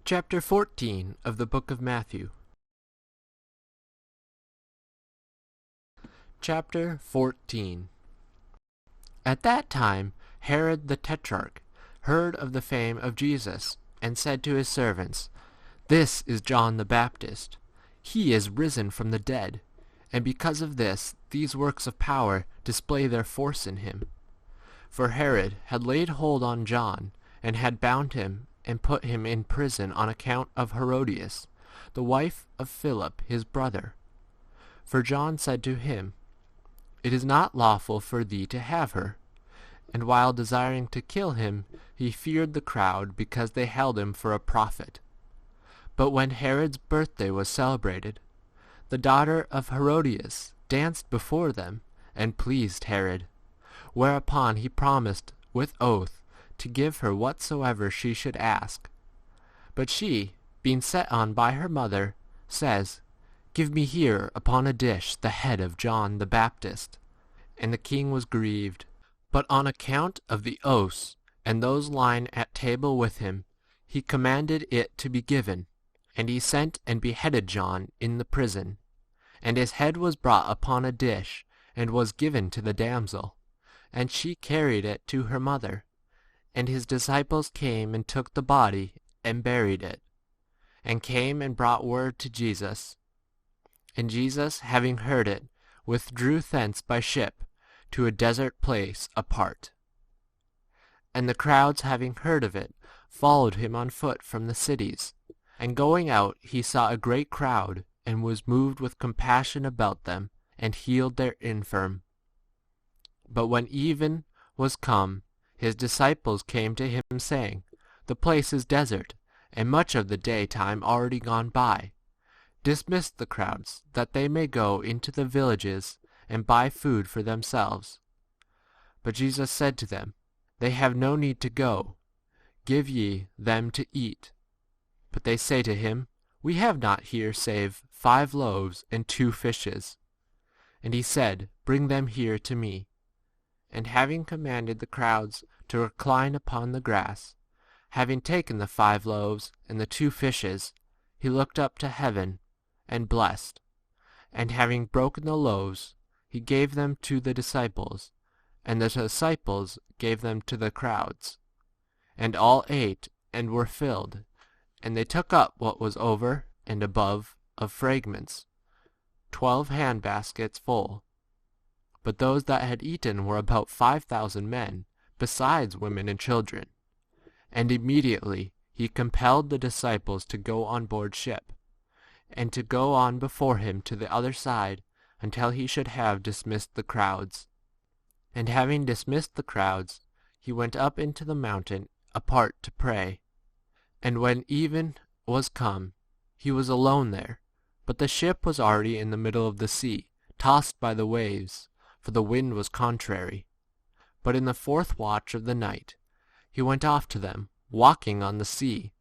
Chapter 14 of the book of Matthew. Chapter 14. At that time Herod the Tetrarch heard of the fame of Jesus, and said to his servants, "This is John the Baptist. He is risen from the dead, and because of this these works of power display their force in him." For Herod had laid hold on John, and had bound him and put him in prison on account of Herodias, the wife of Philip his brother. For John said to him, "It is not lawful for thee to have her." And while desiring to kill him, he feared the crowd, because they held him for a prophet. But when Herod's birthday was celebrated, the daughter of Herodias danced before them, and pleased Herod. Whereupon he promised with oath to give her whatsoever she should ask. But she, being set on by her mother, says, "Give me here upon a dish the head of John the Baptist." And the king was grieved. But on account of the oaths and those lying at table with him, he commanded it to be given. And he sent and beheaded John in the prison. And his head was brought upon a dish, and was given to the damsel, and she carried it to her mother. And his disciples came and took the body, and buried it, and came and brought word to Jesus. And Jesus, having heard it, withdrew thence by ship to a desert place apart. And the crowds, having heard of it, followed him on foot from the cities. And going out he saw a great crowd, and was moved with compassion about them, and healed their infirm. But when even was come, his disciples came to him, saying, "The place is desert, and much of the daytime already gone by. Dismiss the crowds, that they may go into the villages and buy food for themselves." But Jesus said to them, "They have no need to go. Give ye them to eat." But they say to him, "We have not here save 5 loaves and 2 fishes. And he said, "Bring them here to me." And having commanded the crowds to recline upon the grass, having taken the 5 loaves and the 2 fishes, he looked up to heaven, and blessed. And having broken the loaves, he gave them to the disciples, and the disciples gave them to the crowds. And all ate and were filled, and they took up what was over and above of fragments, 12 handbaskets full. But those that had eaten were about 5,000 men, besides women and children. And immediately he compelled the disciples to go on board ship, and to go on before him to the other side, until he should have dismissed the crowds. And having dismissed the crowds, he went up into the mountain apart to pray. And when even was come, he was alone there, but the ship was already in the middle of the sea, tossed by the waves, for the wind was contrary. But in the 4th watch of the night he went off to them, walking on the sea.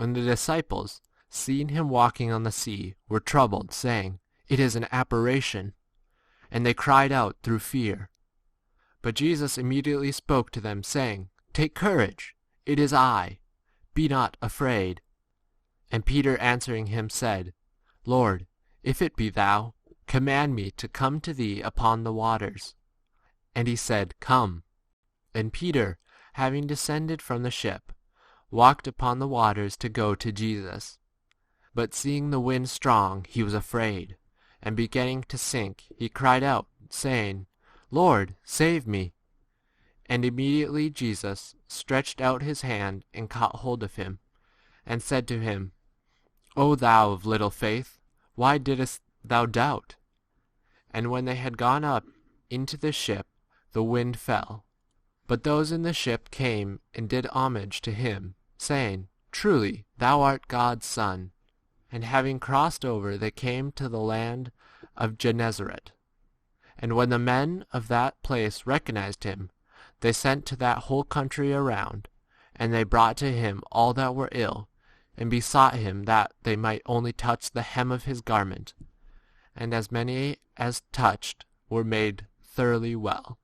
And the disciples, seeing him walking on the sea, were troubled, saying, "It is an apparition." And they cried out through fear. But Jesus immediately spoke to them, saying, "Take courage, it is I. Be not afraid." And Peter answering him said, "Lord, if it be thou, command me to come to thee upon the waters." And he said, "Come." And Peter, having descended from the ship, walked upon the waters to go to Jesus. But seeing the wind strong, he was afraid, and beginning to sink, he cried out, saying, "Lord, save me." And immediately Jesus stretched out his hand and caught hold of him, and said to him, "O thou of little faith, why didst thou doubt?" And when they had gone up into the ship, the wind fell. But those in the ship came and did homage to him, saying, "Truly thou art God's Son." And having crossed over, they came to the land of Gennesaret. And when the men of that place recognized him, they sent to that whole country around, and they brought to him all that were ill, and besought him that they might only touch the hem of his garment. And as many as touched were made thoroughly well.